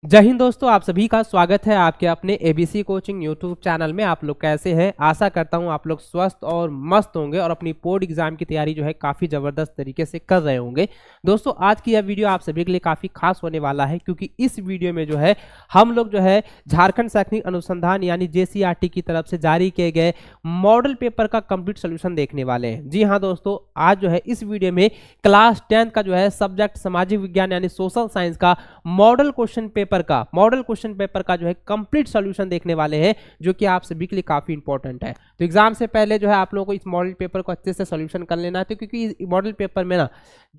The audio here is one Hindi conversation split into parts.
जय हिंद दोस्तों, आप सभी का स्वागत है आपके अपने एबीसी कोचिंग यूट्यूब चैनल में। आप लोग कैसे हैं? आशा करता हूं आप लोग स्वस्थ और मस्त होंगे और अपनी बोर्ड एग्जाम की तैयारी जो है काफ़ी ज़बरदस्त तरीके से कर रहे होंगे। दोस्तों, आज की यह वीडियो आप सभी के लिए काफ़ी खास होने वाला है, क्योंकि इस वीडियो में जो है हम लोग जो है झारखंड शैक्षणिक अनुसंधान यानी JCRT की तरफ से जारी किए गए मॉडल पेपर का कंप्लीट सोल्यूशन देखने वाले हैं। जी हाँ दोस्तों, आज जो है इस वीडियो में क्लास 10 का जो है सब्जेक्ट सामाजिक विज्ञान यानी सोशल साइंस का मॉडल क्वेश्चन पेपर का जो है कंप्लीट सॉल्यूशन देखने वाले हैं, जो कि आप सभी के लिए काफी इंपॉर्टेंट है। तो एग्जाम से पहले जो है आप लोगों को इस मॉडल पेपर को अच्छे से सॉल्यूशन कर लेना है, तो क्योंकि इस मॉडल पेपर में ना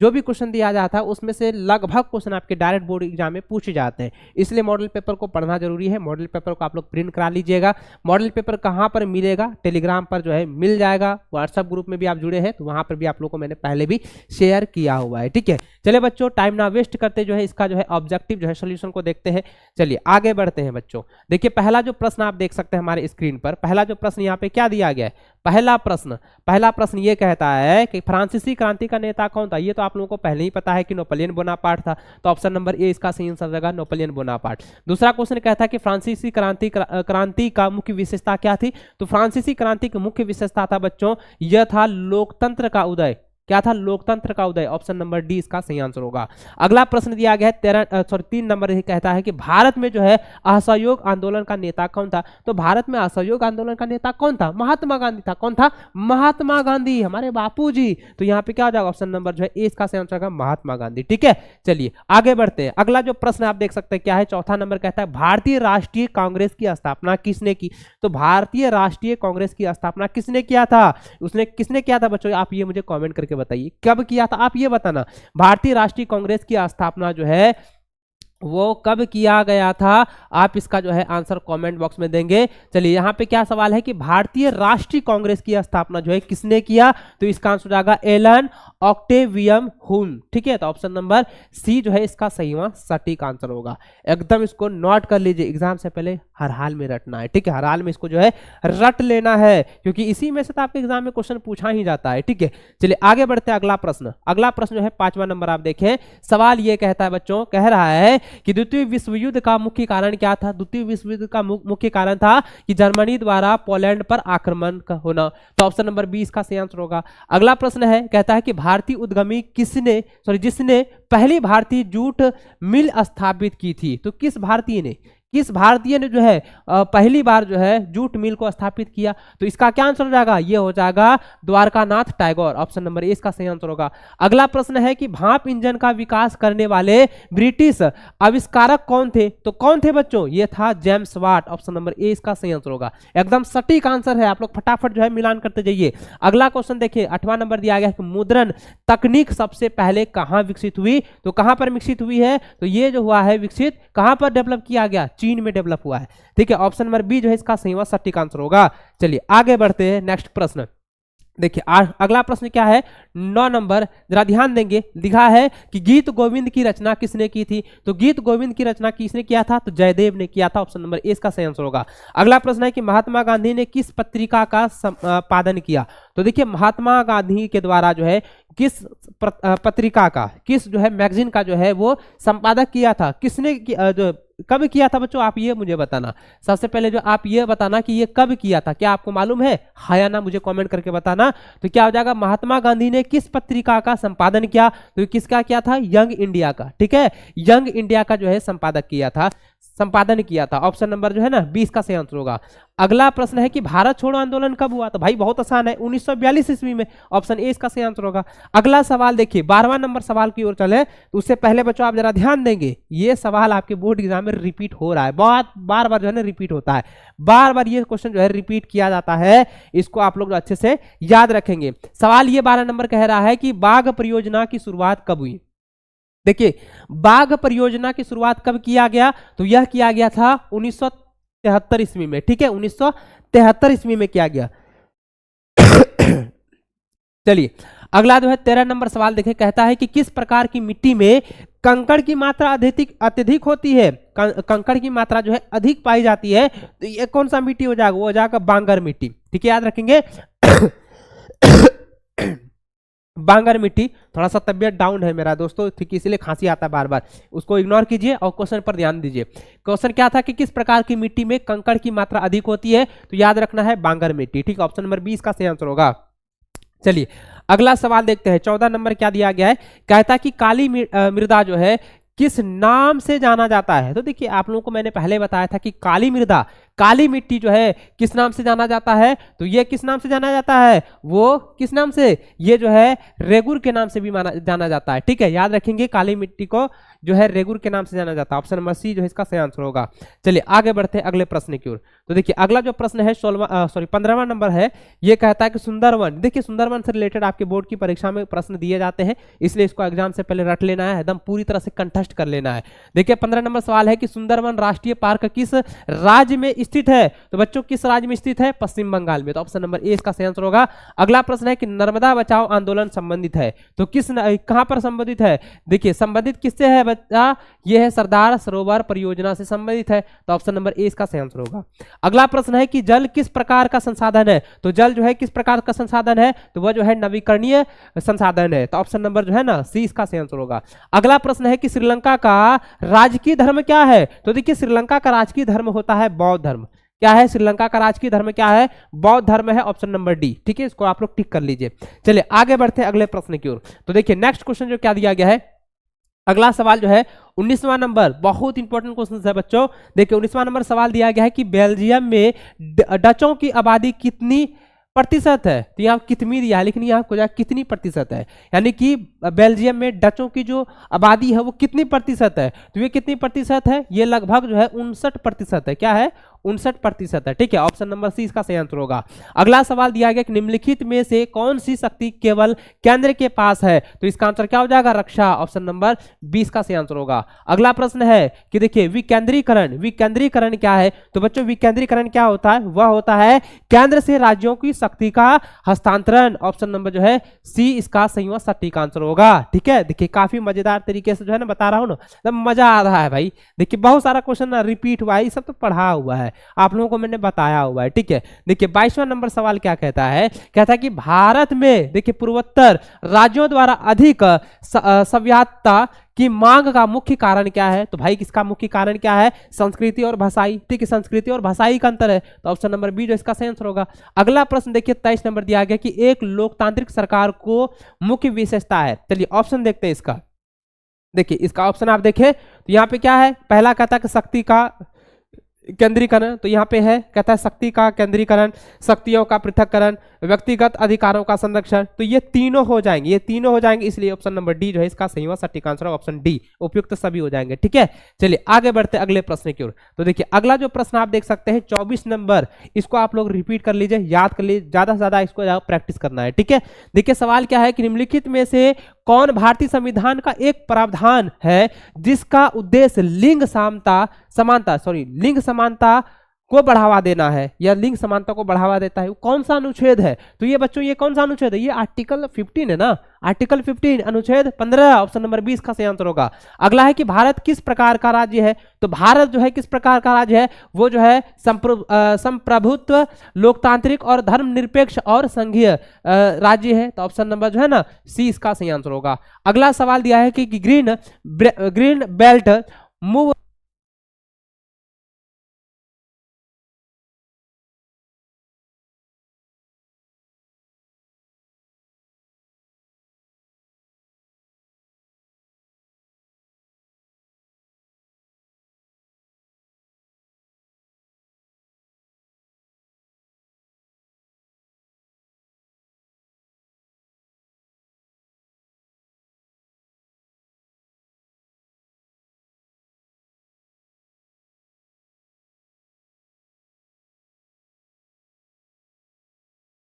जो भी क्वेश्चन दिया जाता है उसमें से लगभग क्वेश्चन आपके डायरेक्ट बोर्ड एग्जाम में पूछे जाते हैं, इसलिए मॉडल पेपर को पढ़ना जरूरी है। मॉडल पेपर को आप लोग प्रिंट करा लीजिएगा। मॉडल पेपर कहाँ पर मिलेगा? टेलीग्राम पर जो है मिल जाएगा। व्हाट्सएप ग्रुप में भी आप जुड़े हैं तो वहां पर भी आप लोगों को मैंने पहले भी शेयर किया हुआ है। ठीक है, चलिए बच्चों, टाइम ना वेस्ट करते जो है इसका जो है ऑब्जेक्टिव जो है सोल्यूशन को देखते हैं। चलिए आगे बढ़ते हैं बच्चों। देखिए, पहला जो प्रश्न आप देख सकते हैं हमारे स्क्रीन पर, पहला जो प्रश्न यहाँ पे क्या दिया गया है? पहला प्रश्न ये कहता है कि फ्रांसीसी क्रांति का नेता कौन था? ये तो आप लोगों को पहले ही पता है कि नेपोलियन बोनापार्ट था, तो ऑप्शन नंबर ए इसका सही आंसर रहेगा, नेपोलियन बोनापार्ट। दूसरा क्वेश्चन कहता है कि फ्रांसीसी क्रांति का मुख्य विशेषता क्या थी? तो फ्रांसीसी क्रांति की मुख्य विशेषता था बच्चों, यह था लोकतंत्र का उदय। क्या था? लोकतंत्र का उदय। ऑप्शन नंबर डी इसका सही आंसर होगा। अगला प्रश्न दिया गया है 3 नंबर कहता है कि भारत में जो है असहयोग आंदोलन का नेता कौन था? तो भारत में असहयोग आंदोलन का नेता कौन था? महात्मा गांधी था। कौन था? महात्मा गांधी, हमारे बापूजी। तो यहाँ पे क्या हो जाएगा? ऑप्शन नंबर जो है ए इसका सही आंसर होगा, महात्मा गांधी। ठीक है, चलिए आगे बढ़ते हैं। अगला जो प्रश्न आप देख सकते हैं क्या है? चौथा नंबर कहता है भारतीय राष्ट्रीय कांग्रेस की स्थापना किसने की? तो भारतीय राष्ट्रीय कांग्रेस की स्थापना किसने किया था? किसने किया था बच्चों? आप ये मुझे कमेंट करके बताइए, कब किया था? आप ये बताना। भारतीय राष्ट्रीय कांग्रेस की स्थापना जो है वो कब किया गया था? आप इसका जो है आंसर कमेंट बॉक्स में देंगे। चलिए, यहाँ पे क्या सवाल है कि भारतीय राष्ट्रीय कांग्रेस की स्थापना जो है किसने किया? तो इसका आंसर हो जाएगा एलन ऑक्टेवियम हुन। ठीक है, तो ऑप्शन नंबर सी जो है इसका सही सटीक आंसर होगा। एकदम इसको नोट कर लीजिए, एग्जाम से पहले हर हाल में रटना है। ठीक है, हर हाल में इसको जो है रट लेना है, क्योंकि इसी में से तो आपके एग्जाम में क्वेश्चन पूछा ही जाता है। ठीक है, चलिए आगे बढ़ते हैं। अगला प्रश्न जो है 5वां नंबर आप देखें। सवाल ये कहता है बच्चों, कह रहा है कि द्वितीय विश्व युद्ध का मुख्य कारण क्या था? द्वितीय विश्व युद्ध का मुख्य कारण था कि जर्मनी द्वारा पोलैंड पर आक्रमण का होना। तो ऑप्शन नंबर बी इसका सही आंसर होगा। अगला प्रश्न है, कहता है कि भारतीय उद्यमी जिसने पहली भारतीय जूट मिल स्थापित की थी? तो किस भारतीय ने जो है पहली बार जो है जूट मिल को स्थापित किया? तो इसका क्या आंसर हो जाएगा? ये हो जाएगा Dwarkanath Tagore. Option number A इसका सही आंसर होगा। अगला प्रश्न है कि भाप इंजन का विकास करने वाले ब्रिटिश आविष्कारक कौन थे? तो कौन थे बच्चों? ये था James Watt. Option number A इसका सही आंसर होगा। एकदम सटीक आंसर है, आप लोग फटाफट जो है मिलान करते जाइए। अगला क्वेश्चन देखिए, 8वां नंबर दिया गया है कि मुद्रण तकनीक सबसे पहले कहां विकसित हुई? तो कहां पर विकसित हुई है? तो ये जो हुआ है विकसित कहां पर डेवलप किया गया? चीन में डेवलप हुआ है। ठीक है, ऑप्शन नंबर बी जो है इसका सही सटीक आंसर होगा। चलिए आगे बढ़ते हैं। नेक्स्ट प्रश्न देखिए, अगला प्रश्न क्या है? 9 नंबर, जरा ध्यान देंगे। लिखा है कि गीत गोविंद की रचना किसने की थी? तो गीत गोविंद की रचना किसने किया था? तो जयदेव ने किया था। ऑप्शन नंबर ए इसका सही आंसर होगा। अगला प्रश्न है कि महात्मा गांधी ने किस पत्रिका का संपादन किया? तो देखिए, महात्मा गांधी के द्वारा जो है किस पत्रिका का, किस जो है मैगजीन का जो है वो संपादक किया था? किसने जो कब किया था बच्चों? आप ये मुझे बताना। सबसे पहले जो आप ये बताना कि ये कब किया था, क्या आपको मालूम है? हाँ या ना मुझे कमेंट करके बताना। तो क्या हो जाएगा? महात्मा गांधी ने किस पत्रिका का संपादन किया? तो किसका किया था? यंग इंडिया का। ठीक है, यंग इंडिया का जो है संपादन किया था। ऑप्शन नंबर जो है ना 20 का सही आंसर होगा। अगला प्रश्न है कि भारत छोड़ो आंदोलन कब हुआ? तो भाई बहुत आसान है, 1942 ईस्वी में। ऑप्शन ए इसका सही आंसर होगा। अगला सवाल देखिए, 12वां नंबर सवाल की ओर चले, तो उससे पहले बच्चों आप जरा ध्यान देंगे, ये सवाल आपके बोर्ड एग्जाम में रिपीट हो रहा है, बहुत बार बार जो है ना रिपीट होता है, बार बार ये क्वेश्चन जो है रिपीट किया जाता है। इसको आप लोग अच्छे से याद रखेंगे। सवाल ये 12 नंबर कह रहा है कि बाघ परियोजना की शुरुआत कब हुई? देखिए, बाघ परियोजना की शुरुआत कब किया गया? तो यह किया गया था 1973 ईस्वी में। ठीक है, 1973 ईस्वी में किया गया। चलिए अगला जो है 13 नंबर सवाल देखें। कहता है कि किस प्रकार की मिट्टी में कंकड़ की मात्रा अत्यधिक होती है? कंकड़ की मात्रा जो है अधिक पाई जाती है। तो ये कौन सा मिट्टी हो जाएगा? वो हो जाएगा बांगर मिट्टी। ठीक है, याद रखेंगे। बांगर मिट्टी। थोड़ा सा तबियत डाउन है मेरा दोस्तों, ठीक, इसीलिए खांसी आता है बार बार, उसको इग्नोर कीजिए और क्वेश्चन पर ध्यान दीजिए। क्वेश्चन क्या था कि किस प्रकार की मिट्टी में कंकड़ की मात्रा अधिक होती है, तो याद रखना है बांगर मिट्टी, ठीक। ऑप्शन नंबर 20 का सही आंसर होगा। चलिए अगला सवाल देखते हैं। 14 नंबर क्या दिया गया है, कहता है कि काली मृदा जो है किस नाम से जाना जाता है। तो देखिए आप लोगों को मैंने पहले बताया था कि काली मृदा, काली मिट्टी जो है किस नाम से जाना जाता है, तो ये किस नाम से जाना जाता है, वो किस नाम से, ये जो है रेगुर के नाम से भी जाना जाता है, ठीक है। याद रखेंगे काली मिट्टी को जो है रेगुर के नाम से जाना जाता है। ऑप्शन नंबर सी जो है इसका सही आंसर होगा। चलिए आगे बढ़ते हैं अगले प्रश्न की ओर। तो देखिए अगला जो प्रश्न है 15वां नंबर है, ये कहता है कि सुंदरवन, देखिए सुंदरवन से रिलेटेड आपके बोर्ड की परीक्षा में प्रश्न दिए जाते हैं, इसलिए इसको एग्जाम से पहले रट लेना है, एकदम पूरी तरह से कंठस्थ कर लेना है। देखिए 15 नंबर सवाल है कि सुंदरवन राष्ट्रीय पार्क किस राज्य में स्थित है, तो बच्चों किस राज्य में स्थित है, पश्चिम बंगाल में, तो ऑप्शन नंबर ए इसका सही आंसर होगा। अगला प्रश्न है कि नर्मदा बचाओ आंदोलन संबंधित है, तो किस कहां पर संबंधित है, देखिए संबंधित किससे है बच्चा, यह है सरदार सरोवर परियोजना से संबंधित है, तो ऑप्शन नंबर ए इसका सही आंसर होगा। अगला प्रश्न है कि जल किस प्रकार का संसाधन है, तो जल जो है किस प्रकार का संसाधन है, तो वह जो है नवीकरणीय संसाधन है, तो ऑप्शन नंबर जो है ना सी इसका सही आंसर होगा। अगला प्रश्न है कि श्रीलंका का राजकीय धर्म क्या है, तो देखिए श्रीलंका का राजकीय धर्म होता है बौद्ध धर्म। क्या है, श्रीलंका का राजकीय धर्म क्या है, बौद्ध धर्म है, ऑप्शन नंबर डी, ठीक है, इसको आप लोग टिक कर लीजिए। चलिए आगे बढ़ते हैं अगले प्रश्न की ओर। तो देखिए नेक्स्ट क्वेश्चन जो क्या दिया गया है, अगला सवाल जो है 19वां नंबर, बहुत इंपॉर्टेंट क्वेश्चन है बच्चों। देखिए 19वां नंबर सवाल दिया गया है कि बेल्जियम में डचों की आबादी कितनी प्रतिशत है, तो यहाँ कितनी दिया है, लेकिन यहाँ को कितनी प्रतिशत है, यानी कि बेल्जियम में डचों की जो आबादी है वो कितनी प्रतिशत है, तो ये कितनी प्रतिशत है, ये लगभग जो है 59% है। क्या है, 59% है, ठीक है। ऑप्शन नंबर सी इसका सही आंसर होगा। अगला सवाल दिया गया कि निम्नलिखित में से कौन सी शक्ति केवल केंद्र के पास है, तो इसका आंसर क्या हो जाएगा, रक्षा, ऑप्शन नंबर 20 का सही आंसर होगा। अगला प्रश्न है कि देखिए विकेंद्रीकरण, विकेंद्रीकरण क्या है, तो बच्चों विकेंद्रीकरण क्या होता है, वह होता है केंद्र से राज्यों की शक्ति का हस्तांतरण, ऑप्शन नंबर जो है सी इसका सही व सटीक आंसर होगा, ठीक है। देखिए काफी मजेदार तरीके से जो है ना बता रहा हूं ना, एकदम मजा आ रहा है भाई। देखिए बहुत सारा क्वेश्चन ना रिपीट हुआ है, ये सब तो पढ़ा हुआ है, आप लोगों को मैंने बताया हुआ है, ठीक है। देखिए 22वां नंबर सवाल क्या कहता है, कहता है कि भारत में देखिए पूर्वोत्तर राज्यों द्वारा अधिक स्वायत्तता की मांग का मुख्य कारण क्या है, तो भाई किसका मुख्य कारण क्या है, संस्कृति और भाषाई, ठीक है, संस्कृति और भाषाई का अंतर है, तो ऑप्शन नंबर बी जो इसका सही आंसर होगा। अगला प्रश्न देखिए 23 नंबर दिया गया कि एक लोकतांत्रिक सरकार को मुख्य विशेषता है। चलिए ऑप्शन देखते हैं इसका। देखिए इसका ऑप्शन आप देखें तो यहाँ पे क्या है, पहला कहता है कि शक्ति का केंद्रीकरण, तो यहाँ पे है कहता है शक्ति का केंद्रीकरण, शक्तियों का पृथक्करण, व्यक्तिगत अधिकारों का संरक्षण, तो ये तीनों हो जाएंगे, ये तीनों हो जाएंगे, इसलिए ऑप्शन नंबर डी जो है इसका सही व सटीक आंसर ऑप्शन डी, उपयुक्त सभी हो जाएंगे, ठीक है। चलिए आगे बढ़ते अगले प्रश्न की ओर। तो देखिए अगला जो प्रश्न आप देख सकते हैं 24 नंबर, इसको आप लोग रिपीट कर लीजिए, याद कर लीजिए, ज्यादा से ज्यादा इसको प्रैक्टिस करना है, ठीक है। देखिए सवाल क्या है कि निम्नलिखित में से कौन भारतीय संविधान का एक प्रावधान है जिसका उद्देश्य लिंग समानता को बढ़ावा देना है, या लिंग समानता को बढ़ावा देता है, वो कौन सा अनुच्छेद है, तो ये बच्चों ये कौन सा अनुच्छेद है, ये आर्टिकल 15 है ना, आर्टिकल 15 अनुच्छेद 15, ऑप्शन नंबर 20 का सही आंसर होगा। अगला है कि भारत किस प्रकार का राज्य है, तो भारत जो है किस प्रकार का राज्य है, वो जो है संप्रभुत्व, लोकतांत्रिक और धर्मनिरपेक्ष और संघीय राज्य है, तो ऑप्शन नंबर जो है ना सी इसका सही आंसर होगा। अगला सवाल दिया है कि ग्रीन बेल्ट मूव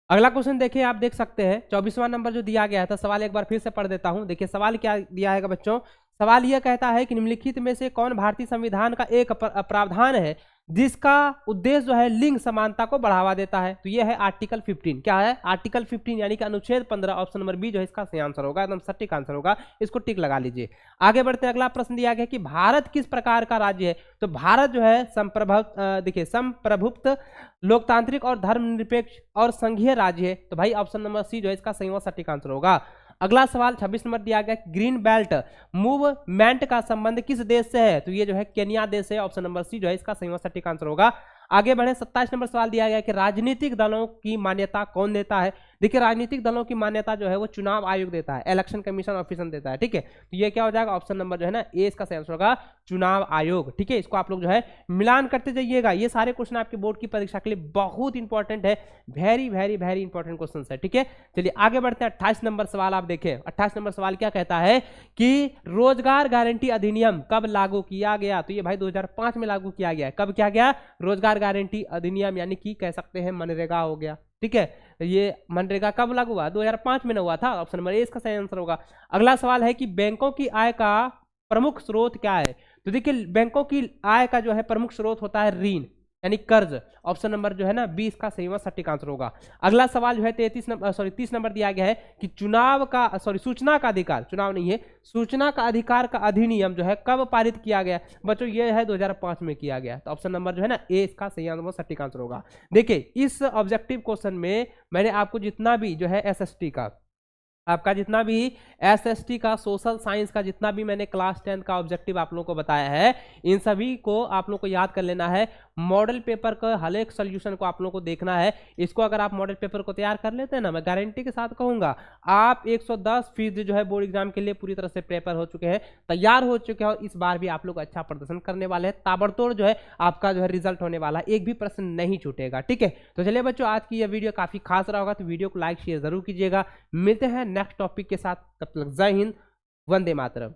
अगला क्वेश्चन देखिए आप देख सकते हैं 24वां नंबर जो दिया गया था, सवाल एक बार फिर से पढ़ देता हूं। देखिए सवाल क्या दिया है बच्चों, सवाल यह कहता है कि निम्नलिखित में से कौन भारतीय संविधान का एक प्रावधान है जिसका उद्देश्य जो है लिंग समानता को बढ़ावा देता है, तो यह है आर्टिकल 15। क्या है, आर्टिकल 15 यानी कि अनुच्छेद 15, ऑप्शन नंबर बी जो है इसका सही आंसर होगा, एकदम सटीक आंसर होगा, इसको टिक लगा लीजिए। आगे बढ़ते हैं, अगला प्रश्न दिया गया कि भारत किस प्रकार का राज्य है, तो भारत जो है देखिए संप्रभुत्व, लोकतांत्रिक और धर्मनिरपेक्ष और संघीय राज्य है, तो भाई ऑप्शन नंबर सी जो है इसका सही व सटीक आंसर होगा। अगला सवाल 26 नंबर दिया गया, ग्रीन बेल्ट मूवमेंट का संबंध किस देश से है? तो ये जो है केन्या देश है। ऑप्शन नंबर सी जो है इसका सही और सटीक आंसर होगा। आगे बढ़े, 27 नंबर सवाल दिया गया कि राजनीतिक दलों की मान्यता कौन देता है? देखिए राजनीतिक दलों की मान्यता जो है वो चुनाव आयोग देता है, इलेक्शन कमीशन ऑफिसर देता है, ठीक है। तो ये क्या हो जाएगा, ऑप्शन नंबर जो है ना ए इसका सही आंसर होगा, चुनाव आयोग, ठीक है। इसको आप लोग जो है मिलान करते जाइएगा। ये सारे क्वेश्चन आपके बोर्ड की परीक्षा के लिए बहुत इंपॉर्टेंट है, very very very important question है, ठीक है। चलिए आगे बढ़ते हैं। 28 नंबर सवाल आप देखें। 28 नंबर सवाल क्या कहता है कि रोजगार गारंटी अधिनियम कब लागू किया गया? तो ये भाई 2005 में लागू किया गया है। कब किया गया? रोजगार गारंटी अधिनियम, यानी कि कह सकते हैं मनरेगा हो गया, ठीक है। ये मनरेगा कब लागू हुआ? 2005 में ना हुआ था। ऑप्शन नंबर ए इसका सही आंसर होगा। अगला सवाल है कि बैंकों की आय का प्रमुख स्रोत क्या है? तो देखिए बैंकों की आय का जो है प्रमुख स्रोत होता है ऋण, यानी कर्ज। ऑप्शन नंबर जो है ना बी इसका सही व सटीक आंसर होगा। अगला सवाल जो है 30 नंबर दिया गया है कि सूचना का अधिकार, चुनाव नहीं है, सूचना का अधिकार का अधिनियम जो है कब पारित किया गया? बच्चों ये है 2005 में किया गया। तो ऑप्शन नंबर जो है ना ए इसका सही आंसर व सटीक आंसर होगा। देखिए इस ऑब्जेक्टिव क्वेश्चन में मैंने आपको जितना भी जो है एसएसटी का, आपका जितना भी एसएसटी का, सोशल साइंस का जितना भी मैंने क्लास 10 का ऑब्जेक्टिव आप लोगों को बताया है, इन सभी को आप लोगों को याद कर लेना है। मॉडल पेपर का हर एक सोल्यूशन को आप लोगों को देखना है। इसको अगर आप मॉडल पेपर को तैयार कर लेते हैं ना, मैं गारंटी के साथ कहूंगा आप 110% जो है बोर्ड एग्जाम के लिए पूरी तरह से प्रिपेयर हो चुके हैं, तैयार हो चुके हैं, और इस बार भी आप लोग अच्छा प्रदर्शन करने वाले हैं। ताबड़तोड़ जो है आपका जो है रिजल्ट होने वाला है, एक भी प्रश्न नहीं छूटेगा, ठीक है। तो चलिए बच्चों आज की यह वीडियो काफी खास रहा होगा, तो वीडियो को लाइक शेयर जरूर कीजिएगा। मिलते हैं नेक्स्ट टॉपिक के साथ, तब तक जय हिंद, वंदे मातरम।